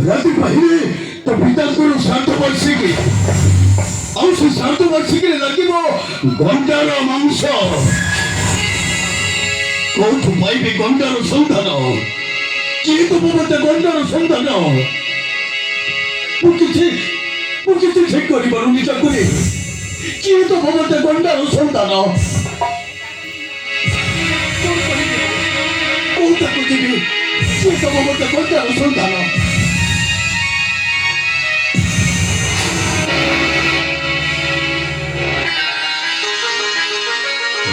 ରାତି ପାହିଲେ ତ ପିତାଙ୍କର ଶ୍ରାଦ୍ଧ ବାର୍ଷିକୀ ଆଉ ସେ ଶ୍ରାଦ୍ଧ ବାର୍ଷିକୀରେ ଲାଗିବ ଗଣ୍ଡାର ମାଂସ। କୋଉଠୁ ପାଇବି ଗଣ୍ଡାର ସନ୍ଧାନ? କିଏ ତ ମତେ ଗଣ୍ଡାର ସନ୍ଧାନ? ମୁଁ କିଛି ଠିକ କରିପାରୁନି ଚାକୁରି। କିଏ ତ ମତେ ଗଣ୍ଡାର ସନ୍ଧାନ? କୋଉଟାକୁ ଯିବି? କିଏ ତ ମତେ ଗଣ୍ଡାର ସନ୍ଧାନ?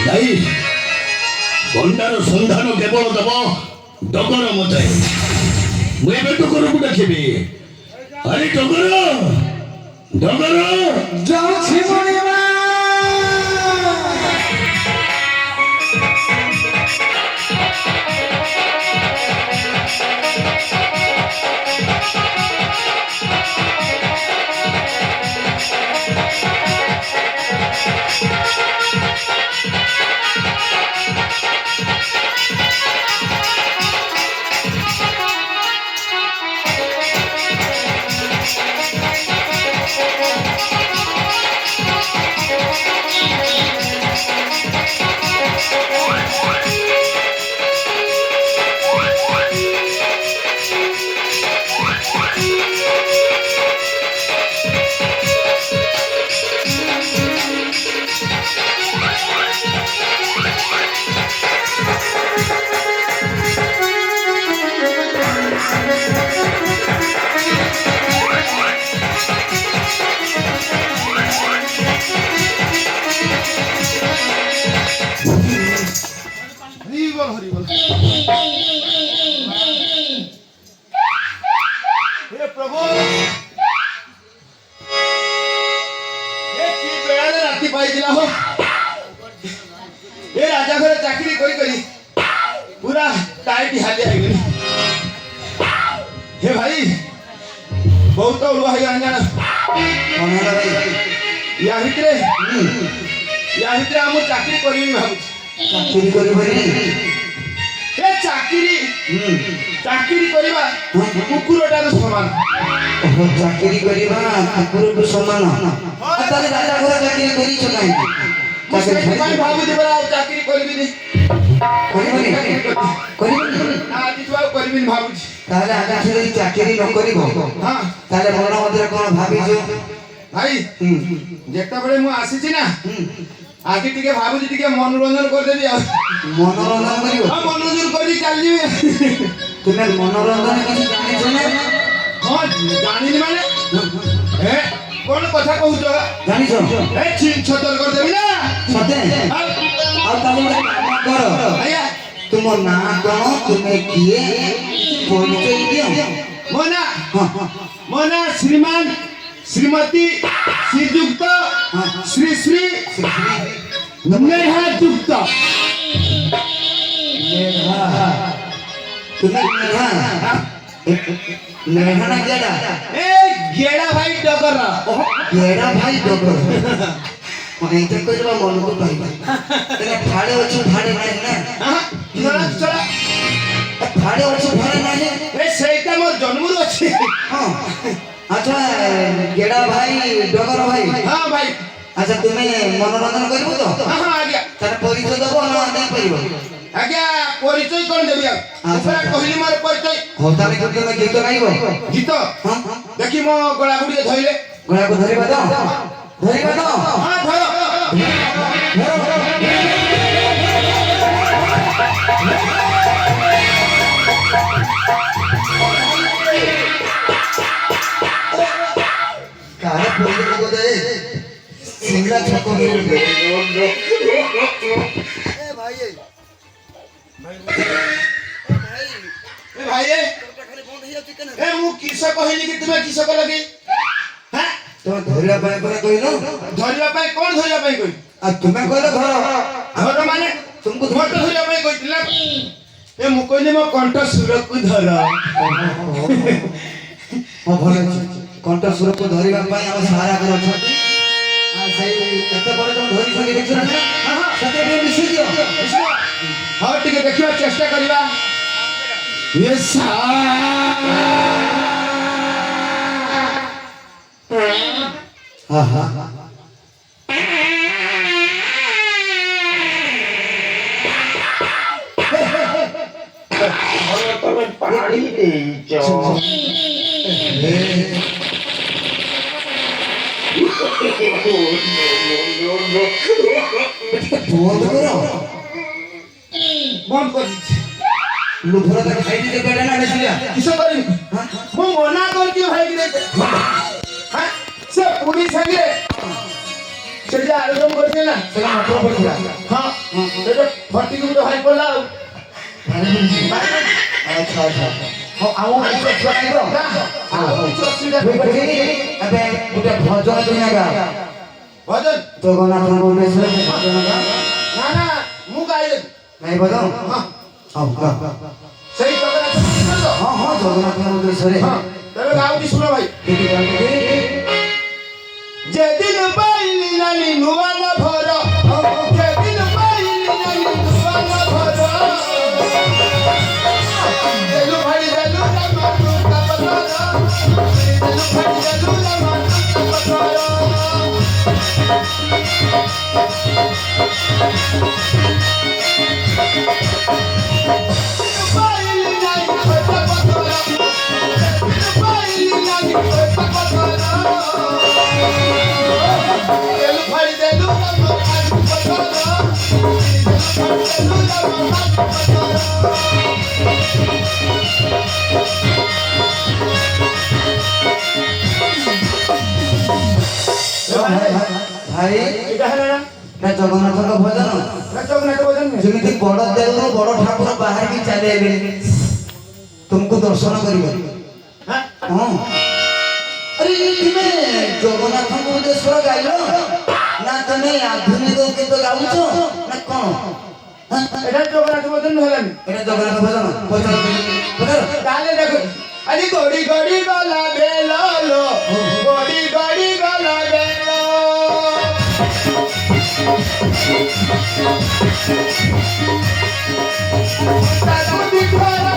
ନାଇଁ, ଗଣ୍ଡାର ସନ୍ଧାନ କେବଳ ଦେବ ଡଗର ମତେ। ମୁଁ ଏବେ ଡଗରକୁ ଡାକିବି। ଆରେ ଡଗର, ଡଗର ଯାଉଛି ମଣିମା। हे प्रभु, ये की बेड़ाले राती पाई दिला हो। ये राजा घरे चाकरी करी पूरा टाइट हाली आई गई। हे भाई बहुत उड़वा है जान या भितरे हम चाकरी करी भाबु। ଚାକିରି କରିବାନି। ए चाकरी करबा कुकुरटार समान। ଚାକିରି କରିବା ଠାକୁରଙ୍କୁ ସମାନ। ତାହେଲେ ରାଜା ଘର ଚାକିରି କରିଛ କାହିଁକି? चाकरी भाबु दिबरा चाकरी करबिनी। କରିବନି? କରିବନି? आदि छुआ करबिनी भाबु। ତାହେଲେ ଆଜି ଯଦି ଚାକିରି ନ କରିବ हां ତାହେଲେ ମନ ମଧ୍ୟରେ କ'ଣ ଭାବିଛ? भाई जेता बेले मु आसीची ना आगे टिके भाबुची टिके मनोरंजन कर देबी। ମନୋରଞ୍ଜନ କରିବ? हां मनोरंजन करी चल जीवे। ତୁମେ ମନୋରଞ୍ଜନ କିଛି ଜାଣିଛ ନା? हां जानिनी माने ए कोन कथा कहू तो ଜାଣିଛ? ए छिन छतर कर देबी ना ସତେ? हां ଆଉ ତାହେଲେ ଗୋଟେ କାମ କର। आया ତୁମ ନାଁ କ'ଣ? ତୁମେ କିଏ? ପରିଚୟ ଦିଅ। मोना ହଁ मोना श्रीमान श्रीमती श्रीयुक्त श्री श्री नेहायुक्त। ତୁମେ ନେହା ନା ଗେଡ଼ା? ए गेड़ा भाई डगर ଗେଡ଼ା ଭାଇ ଡଗର। ଏଇଟା କହିବା ମନକୁ ପାଇବ। ଫାଳେ ଅଛୁ ଫାଳେ ନାହିଁ ନା? हां चला ଫାଳେ ଅଛୁ ଫାଳେ ନାହିଁ। ए सेटा मोर जन्मରୁ ଅଛି। ହଁ ଆଚ୍ଛା ଗେଡ଼ା ଭାଇ ଡଗର ଭାଇ। हां भाई ଆଚ୍ଛା ତୁମେ ମନୋରଞ୍ଜନ କରିବ ତ? हां हां आज्ञा ତାର ପରିଚୟ ଦେବ ନା ଦେଇପାରିବ? आज्ञा परिचय कोन देबी पूरा कहली मोर परिचय। ହଉ ତାହେଲେ ତୁମେ ଗୀତ ଗାଇବ? गीत ହଁ देखि मो गळा गुडी धइले। ଗଳାକୁ ଧରିବା ତ? ଧରିବା ତ? हां धर କାଳେ ପଇଲେ ବୋଧେ ସିଙ୍ଗଡ଼ା ଛକ ମିଳିବ। ए भाई ए मु किस कहली कि तुमे किस कलगी हां ତମେ ଧରିବା ପାଇଁ ପରା କହିଲ? धरिया पाई कोन धरिया पाई कोइ ଆଉ ତୁମେ କହିଲ ଧର। धर माने ତୁମକୁ मोट धरिया पाई कोइला ए मु कहली मो कंठ सुरकु धर। ହଁ ଭଲ ଅଛି। କଣ୍ଠ ସୁରକୁ ଧରିବା ପାଇଁ ଆମ ସାରା ଘର ଅଛନ୍ତି। ଆଉ ସେଇ କେତେ ବଡ଼ ତମେ ଧରିଛନ୍ତି ଦେଖିଛ ନା? ସେତେ ଟିକେ ମିଶେଇ ଦିଅ। हाँ टिके देखिबा चेष्टा करिबा। ये सा আহা তুমি পানি দিয়েছ বন্ধ করো বন্ধ করে দিচ্ছি লুফরাটা খাই দিতে পেরে না বেশিয়া কিসব করি ମୁଁ ମନା କରୁଛି ଭାଇ ସେ ପୁରୀ ସାଙ୍ଗେ ସେ ଯେ ଆଳୁଦମ କରିଥିଲେ ନା ସେଟା ମଟର ପଡିଥିଲା ହଁ ସେଟା ଫଟିକି ଗୋଟେ ଭାଇ ପଡିଲା ଆଉ ଆଚ୍ଛା ଆଚ୍ଛା ହଁ ଆଉ କିଛି ଛୁଆ ନାହିଁ ତ ନା ଆଉ କିଛି ଅସୁବିଧା ଠିକ ଅଛି ଏବେ ଗୋଟେ ଭଜନ ଦିନା ଗା ଭଜନ ଜଗନ୍ନାଥଙ୍କ ଉଦ୍ଦେଶ୍ୟରେ ଭଜନ ଗା ନା ନା ମୁଁ ଗାଇଦେବି ନାଇଁ ଭଜନ ହଁ ହଉ ଗା ସେଇ ଜଗନ୍ନାଥ ମନ୍ଦିର ତ? ହଁ ହଁ ଜଗନ୍ନାଥଙ୍କ ଉଦ୍ଦେଶ୍ୟରେ ହଁ ତେବେ ଗାଉଛି ଶୁଣ ଭାଇ ଟିକେ ଗାଆନ୍ତୁ। যেদিন পাইলি নানি নুয়ানা ভর যেদিন পাইলি নানি নুয়ানা ভর দেলু ভাড়ি দেলু রামানু কাপতর দেলু ভাড়ি দেলু রামানু কাপতর পাইলি নানি কাপতর পাইলি নানি কাপতর দেলু ভাড়ি দেলু রামানু কাপতর দেলু রামানু কাপতর ଭାଇ এটা হলো না ନା ଜଗନ୍ନାଥଙ୍କ ଭଜନ জগন্নাথ ভজন ଯେମିତି ବଡ ଦେଉଳ ବଡ ଠାକୁର ବାହାରିକି ଚାଲିଲେ ତୁମକୁ ଦର୍ଶନ କରିବ হ্যাঁ ହଁ ଆରେ ତୁମେ ଜଗନ୍ନାଥଙ୍କ ଉଦ୍ଦେଶ୍ୟ ଗାଇଲ ନା ତମେ ଆଧୁନିକ ଗୀତ ଗାଉଛ ନା କଣ এটা জগন্নাথ ভজন হলানি এটা জগନ୍ନାଥ ଭଜନ ଭଜନ ପଚାର তাহলে দেখো আরে গড়ি গড়ি গলা বেলালো গড়ি গড়ি গলা বেলো দাদু বিঠারা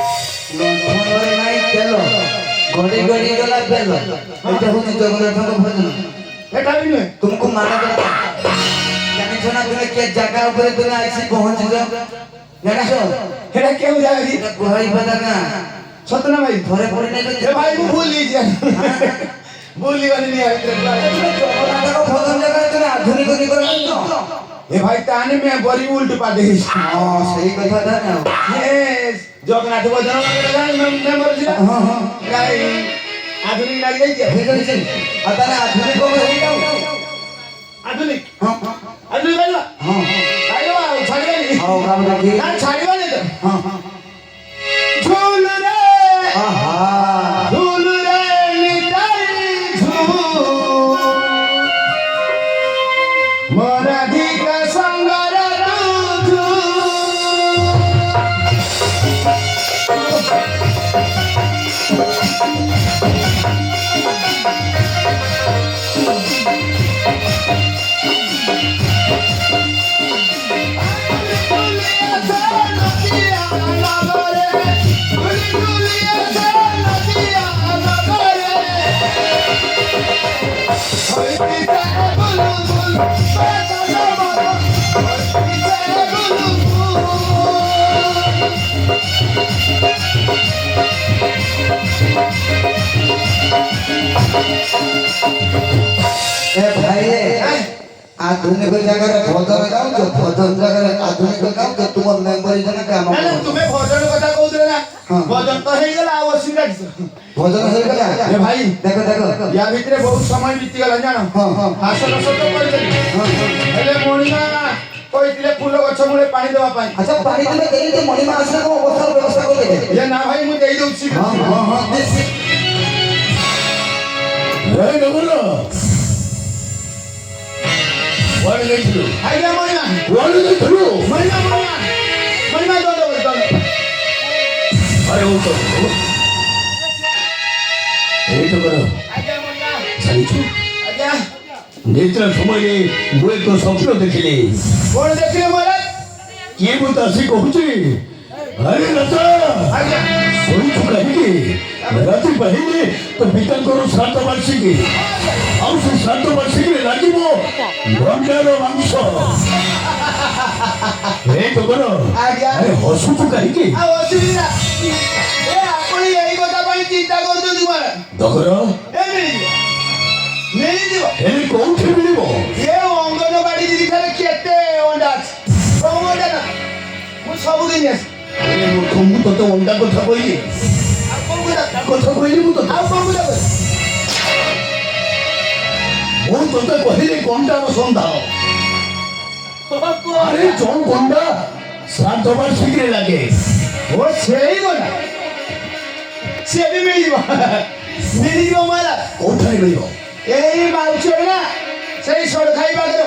ଲଣ୍ଠନରେ ନାହିଁ ତେଲ ଗଡି ଗଡି ଗଲା ବେଲ ଏଇଟା ହଉଛି ଜଗନ୍ନାଥଙ୍କ ଭଜନ এটা ବି ନୁହେଁ तुमको माना जाता ଜାଣିଛ ନା ତୁମେ କେ ଜାଗା ଉପରେ ତୁମେ ଆସି ପହଞ୍ଚିଛ ଜାଣିଛ এটা কেউ যাবে এটা ଗୁହାଳି ପଦା ଗାଁ সত্য না ভাই ଘରେ ପଡି ନାହିଁ এ ভাই ମୁଁ ভুল গেছি ভুলি গলি নি ଜଗନ୍ନାଥଙ୍କ ଭଜନ ଜାଗାରେ ତୁମେ ଆଧୁନିକ ଗୀତ ଗାଉଛ এ ভাই তাহলে মে বড়ি উল্টো পা দেখেছি ହଁ ସେଇ କଥାଟା ନା জগন্নাথ ভজন মেম্বর ছিল ହଁ ହଁ গাই আধুনিক লাগি যাইছে ହେଇଯାଇଛି ଆଉ ତାହେଲେ ଆଧୁନିକ ହେଇଯାଉ আধুনিক ହଁ ହଁ আধুনিক গাইবা ହଁ গাইবা ছাড়িবানি ହଉ ଗାଉ ଦେଖି না ছাড়িবানি তো ହଁ ହଁ ঝুল রে ଆହା ঝুল রে নিতাই ঝুল মরাধিকা সঙ্গর ঝুল ଏ ଭାଇ ଆଧୁନିକ ଜାଗାରେ ଭଜନ ଗାଉଛ ଭଜନ ଜାଗାରେ ଆଧୁନିକ ଗାଉଛ ତୁମ ମେମ୍ବର ଜଣେ କାମ না না তুমি ভজন কথা কହୁଥିଲେ না হ্যাঁ। ভজন তো ହେଇଗଲା ଆଉ ଅସୁବିଧା କିଛି ଭଜନ ହେଇଗଲା ଏ ଭାଇ ଦେଖ ଦେଖ ୟା ଭିତରେ ବହୁତ ସମୟ ବିତିଗଲା ଜାଣ ହଁ ହଁ ହାସଲ ସତ କରିଦେଲି ହଁ ହଁ ହେଲେ ମଣିମା କହିଥିଲେ ଫୁଲ ଗଛ ମୂଳେ ପାଣି ଦେବା ପାଇଁ ଆଚ୍ଛା ପାଣି ଦେଲେ କେମିତି ମଣିମା ଆସିଲେ କଣ ଅବସ୍ଥାର ବ୍ୟବସ୍ଥା କରିଦେବେ ହେଲେ ନା ଭାଇ ମୁଁ ଦେଇ ଦଉଛି ହଁ ହଁ ହଁ ବେଶୀ এই নগর ওয়ার্ড গেছিল ଆଜ୍ଞା ମଣିମା ওয়ার্ড গেছিল ମଣିମା ମଣିମା ମଣିମା ଦଣ୍ଡ ଦଣ୍ଡ আরে ও তো ନିଦ୍ରା ସମୟରେ ମୁଁ ଏକ ସ୍ୱପ୍ନ ଦେଖିଲି। କଣ ଦେଖିଲେ ମହାରାଜ? କିଏ ମୋତେ ଆସି କହୁଛି, ଆରେ ରାଜା ଆଜ୍ଞା ଶୋଇଛୁ କାହିଁକି? ରାତି ପାହିଲେ ତୋ ପିତାଙ୍କର ଶ୍ରାଦ୍ଧ ବାର୍ଷିକୀ, ଆଉ ସେ ଶ୍ରାଦ୍ଧ ବାର୍ଷିକୀରେ ଲାଗିବ ଗଣ୍ଡାର ମାଂସ। ଏ ଟଗର, ଆଜ୍ଞା। ଆରେ ହସୁଛୁ କାହିଁକି? ଆଉ ଅସୁବିଧା ଏ ଆପଣ ଏଇ କଥା ପାଇଁ ଚିନ୍ତା କରୁଛନ୍ତି ମହାରାଜ। ଟଗର, ଏ ମିଳିଯିବ ମିଳିଯିବ। ହେଲେ କୋଉଠି ମିଳିବ? ଏ ଅଙ୍ଗନବାଡି ଦିଦିଠାରେ କେତେ ଅଣ୍ଡା ଅଛି। କମ ଅଣ୍ଡା ନା ମୁଁ ସବୁଦିନ ଆସି। ଏ ମୂର୍ଖ, ମୁଁ ତୋତେ ଅଣ୍ଡା କଥା କହିଲି? ଆଉ କଣ କଥା କଥା କହିଲି ମୁଁ ତୋତେ? ଆଉ କଣ କଥା କହିବି? ମୁଁ ତୋତେ କହିଲି ଗଣ୍ଡାର ସନ୍ଧାନ। ଆରେ ଯୋଉ ଗଣ୍ଡା ଶ୍ରାଦ୍ଧ ବାର୍ଷିକୀରେ ଲାଗେ। ଓ ସେଇ ଗଣ୍ଡା ସେ ବି ମିଳିଯିବ ମିଳିଯିବ ମହାରାଜ। କୋଉଠାରେ ମିଳିବ? ଏଇ ମାଉଛରେ ନା ସେଇ ସଡ଼ଖାଇ ପାଖରେ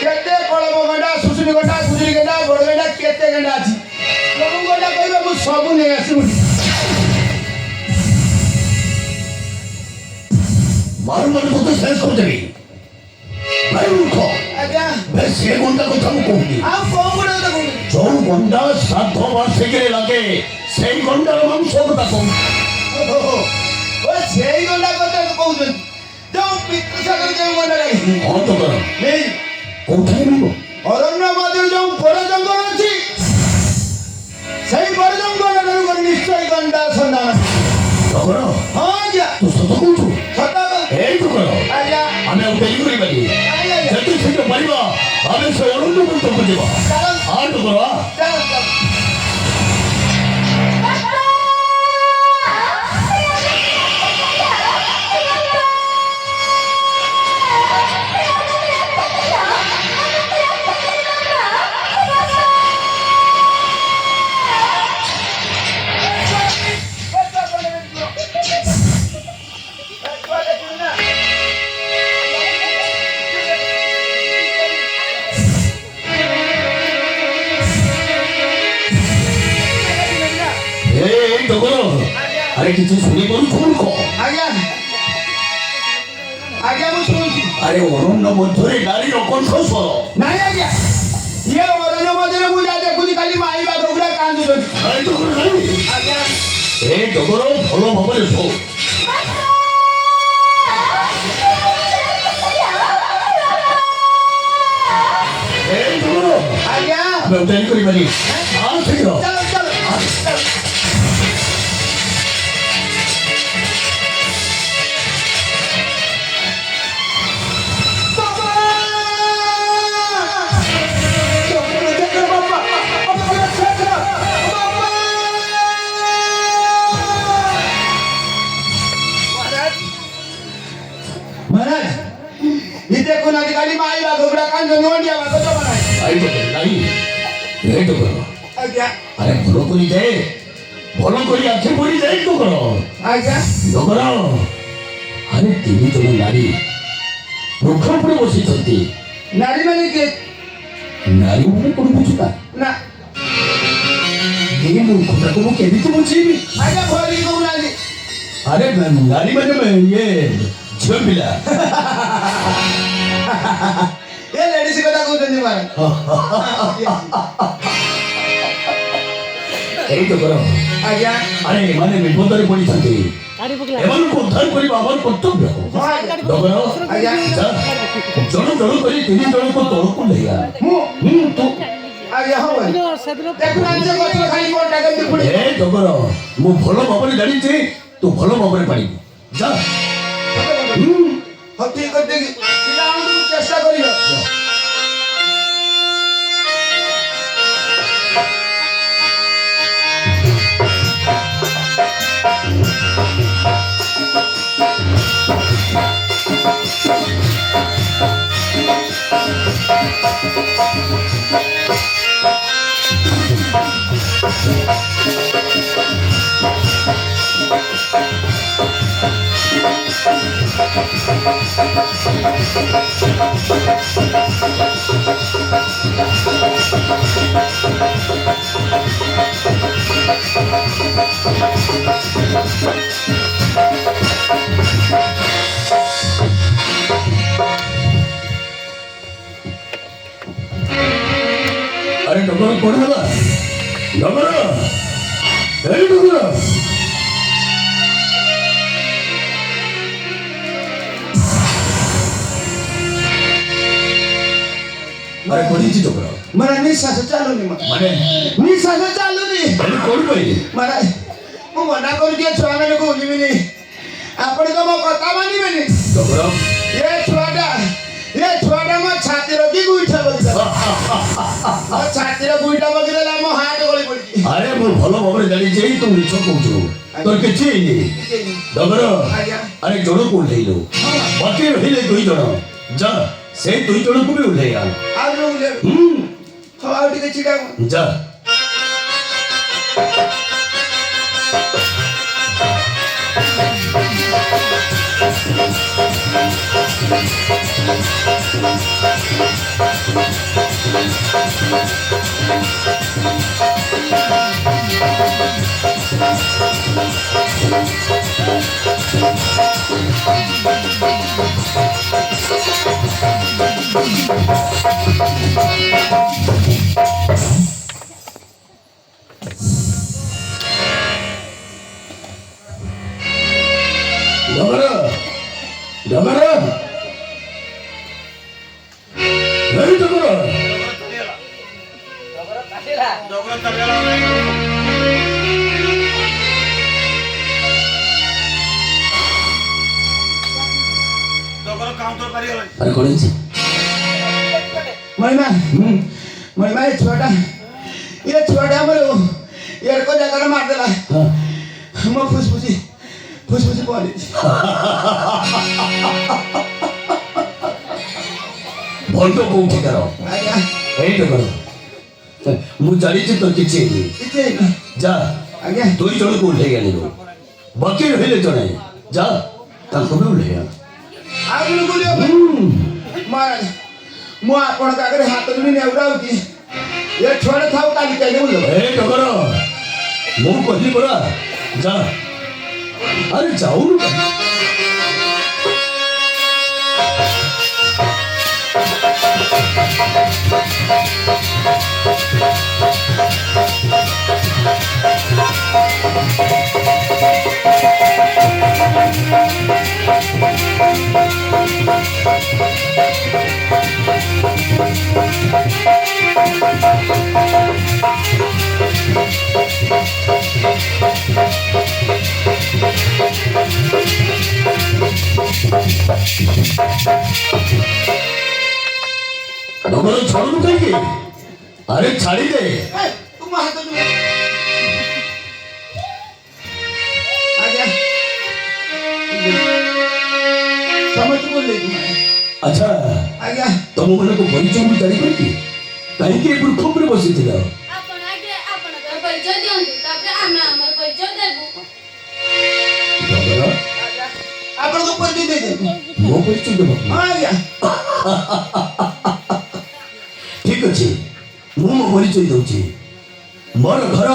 କେତେ କଳମ ଗଣ୍ଡା, ସୁସୁନି ଗଣ୍ଡା, ଗୁଜୁରି ଗଣ୍ଡା, ବଡ଼ ଗଣ୍ଡା, କେତେ ଗଣ୍ଡା ଅଛି। ସବୁ ଗଣ୍ଡା କହିବେ ମୁଁ ସବୁ ନେଇ ଆସିବି। ମାରୁ ମାରୁ ତୋତେ ଶେଷ କରିଦେବି। ଭାଇ ମୂର୍ଖ, ଆଜ୍ଞା ବେ ସେ ଗଣ୍ଡା କଥା ମୁଁ କହୁନି। ଆଉ କଣ ଗୋଟେ କଥା କହୁଛନ୍ତି? ଯୋଉ ଗଣ୍ଡା ଶ୍ରାଦ୍ଧ ବାର୍ଷିକୀରେ ଲାଗେ ସେଇ ଗଣ୍ଡାର ମାଂସ କଥା କହୁଛି। ଓହୋ, ଓ ସେଇ ଗଣ୍ଡା କଥା କହୁଛନ୍ତି। ଯୋଉ ପିତୃ ସାଗର ଯୋଉ ଗଣ୍ଡା ଲାଗେ ହଁ ତ କର, ନେଇ କୋଉଠାରେ ମିଳିବ? ଅରଣ୍ୟ ମଧ୍ୟରେ ଯୋଉ ବଡ଼ ଜଙ୍ଗଲ ଅଛି ସେଇ ବଡ଼ ଜଙ୍ଗଲରୁ ଗୋଟେ ନିଶ୍ଚୟ ଗଣ୍ଡା ସନ୍ଧାନ। ଟଗର, ହଁ ଆଜ୍ଞା ତୁ ସତ କହୁଛୁ? ସତ ଏଇ ଟଗର, ଆଜ୍ଞା ଆମେ ଆଉ ଡେରି କରିବାନି। ଆଜ୍ଞା ଯେତେ ଶୀଘ୍ର ପାରିବା ଆମେ ସେ ଅରଣ୍ୟ ମନ୍ତ୍ରକୁ ଯିବା। ଚାଲ ଆ ଟଗର, ଆ। ଚାଲ ଚାଲ। এই টগর, আরে কিছু শুনি বলছো মূর্খ? আজ্ঞা আজ্ঞা ମୁଁ ଶୁଣୁଛି। আরে অরণ্য মধ্যরে নারীর কণ্ঠস্বর। ନାଇଁ ଆଜ୍ଞା ଇଏ ଅରଣ୍ୟ ମଧ୍ୟରେ ମୁଁ ଯାହା ଦେଖୁଛି ଖାଲି ମାଇ ବାଘ ଗୁଡା କାନ୍ଦୁଛନ୍ତି। এই টগর নাই, ଆଜ୍ଞା এই টগর ভাল ভাବରେ শো। এই টগর, ଆଜ୍ଞା ଆମେ ଆଉ ଡେରି କରିବାନି। ଆ ଶୀଘ୍ର। ଚାଲ ଚାଲ ଚାଲ। महाराज इथे कोणाची गाडी माई बागोबडा कांद नोंडिया बागोचा बनाय এই টগর নাই, এই টগর, आज्ञा আরে ভালো করে দে, ভালো করে আখে পড়ি যাই টগর। आज्ञा টগর, আরে তিনি জন নারী বৃক্ষ উপরে বসিଛନ୍ତି। नारी माने के নারী মানে কোন বুঝু না। ना এই মূর্খটাকে ମୁଁ କେମିତି ବୁଝେଇବି? आज्ञा भोली को नाली আরে নারী মানে ইয়ে ঝিଅ ପିଲା। ये लेडीज को को जंदी मार এই টগর, आज्ञा আরে এମାନେ ବିପଦରେ ପଡ଼ିଛନ୍ତି, ଏମାନଙ୍କୁ ଉଦ୍ଧାର କରିବା ଆମର କର୍ତ୍ତବ୍ୟ। ଟଗର, आज्ञा ଯା, ଜଣ ଜଣ କରି ତିନି ଜଣଙ୍କୁ ତଳକୁ ନେଇଆ। मु ତୁ आज्ञा हो देखु ना जे कत खाली कोन टाका दी पड़ी ଏ ଟଗର, ମୁଁ ଭଲ ଭାବରେ ଜାଣିଛି ତୁ ଭଲ ଭାବରେ ପାରିବୁ। ଯା। हो ठीक कर देगी पिला हम चेष्टा करियो ଡଗର କଣ ହେଲା ଡଗର ଏଇ ଡଗର ଆରେ କଣ ହେଇଛି ଡଗର ମାନେ ନିଶ୍ୱାସ ଚାଲୁନି ମାନେ ନିଶ୍ୱାସ ଚାଲୁନି ମାନେ କଣ ପାଇଁ ମାନେ ମୁଁ ମନା କରୁଛି ଏ ଛୁଆମାନଙ୍କୁ ଯିବିନି ଆପଣ ତ ମୋ କଥା ମାନିବେନି ଡଗର ଏ ଛୁଆଟା ମୋ ଛାତିର କି ଗୁଇଠା ବଗିଦେଲା ମୋ ଛାତିର ଗୁଇଠା ବଗିଦେଲା ମୋ ହାଟ ଗଳି ପଡ଼ିଛି ଆରେ ମୁଁ ଭଲ ଭାବରେ ଜାଣିଛି ତୁ ମିଛ କହୁଛୁ তোর କିଛି ହେଇନି ଡଗର ଆରେ ଜଣକୁ ଓହ୍ଲେଇଲୁ ବାକି ରହିଲେ 2 ଜଣ ଯା ସେଇ 2 ଜଣକୁ ବି ଓହ୍ଲେଇ ଆଣ ଆଉ ଆଉ ଟିକେ ଚିକା ଯା ଡଗର ଏଇ ଡଗର ଆରେ କଣ ହେଇଛି ମଣିମା ଏ ଛୁଆଟା ଆମର ଏଡ଼କ ଜାଗାରେ ମାରିଦେଲା ମୋ ଫୁସଫୁସି ପଡ଼ିଛି ଭଣ୍ଡ କୋଉଠିକାର ଆଜ୍ଞା ଏଇ ଡଗର ମୁଁ ଜାଣିଛି ତୋର କିଛି ହେଇନି କିଛି ହେଇନି ଯା ଆଜ୍ଞା 2 ଜଣକୁ ଓହ୍ଲେଇ ଆଣିଲୁ ବାକି ରହିଲେ ଜଣେ ଯା ତାଙ୍କୁ ବି ଓହ୍ଲେଇ ଆଣ ଆଉ ଜଣେ ବୁଲିବ ମହାରାଜ ମୁଁ ଆପଣଙ୍କ ଆଗରେ ହାତ ଯୋଡ଼ି ନେଉରାଉଛି ଏ ଛୁଆଟା ଥାଉ କାଲି ଚାଇଲେ ବୁଲିବ ଏ ଡଗର ମୁଁ କହିଲି ପରା ଯା ଆରେ ଯାଉନୁ ଡଗର ଛାଡୁନୁ କାହିଁକି ଆରେ ଛାଡ଼ି ଦେ ତୁ ମୋ ହାତ ଯୋଡ଼ି ଆଜ୍ଞା ସମସ୍ତେ ବୁଲେଇ ଆଚ୍ଛା ଆଜ୍ଞା ତମ ମାନଙ୍କୁ ପରିଚୟ ମୁଁ ଜାଣିପାରିବି କାହିଁକି ଏ ବୃକ୍ଷରେ ବସିଥିଲ ଆପଣ ଆଗେ ଆପଣଙ୍କର ପରିଚୟ ଦିଅନ୍ତୁ ତାପରେ ଆମେ ଆମର ପରିଚୟ ଦେବୁ ଡଗର ଆପଣଙ୍କ ପରିଚୟ ଦେଇଦେବି ମୋ ପରିଚୟ ଦେବ ହଁ ଆଜ୍ଞା ଠିକ ଅଛି ମୁଁ ମୋ ପରିଚୟ ଦଉଛି ମୋର ଘର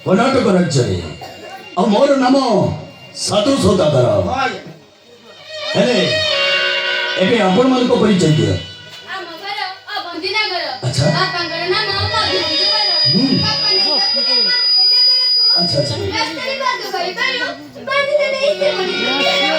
କର୍ଣ୍ଣାଟକ ରାଜ୍ୟରେ ଆଉ ମୋର ନାମ ସାଧୁ ସୌଦାଗର ହଁ ଆଜ୍ଞା ହେଲେ ଏବେ ଆପଣମାନଙ୍କ ପରିଚୟ ଦିଅ ଆମ ଘର ଅବନ୍ତିନଗର ଆଚ୍ଛା। ବାପାଙ୍କର ନାମ ମଧୁବର ବାପା ଆଚ୍ଛା ଆଚ୍ଛା ରାସ୍ତାରେ ପାଦ କରିବାରୁ ବାନ୍ଧିଦେଲେ ଏତେ ମଣିଷ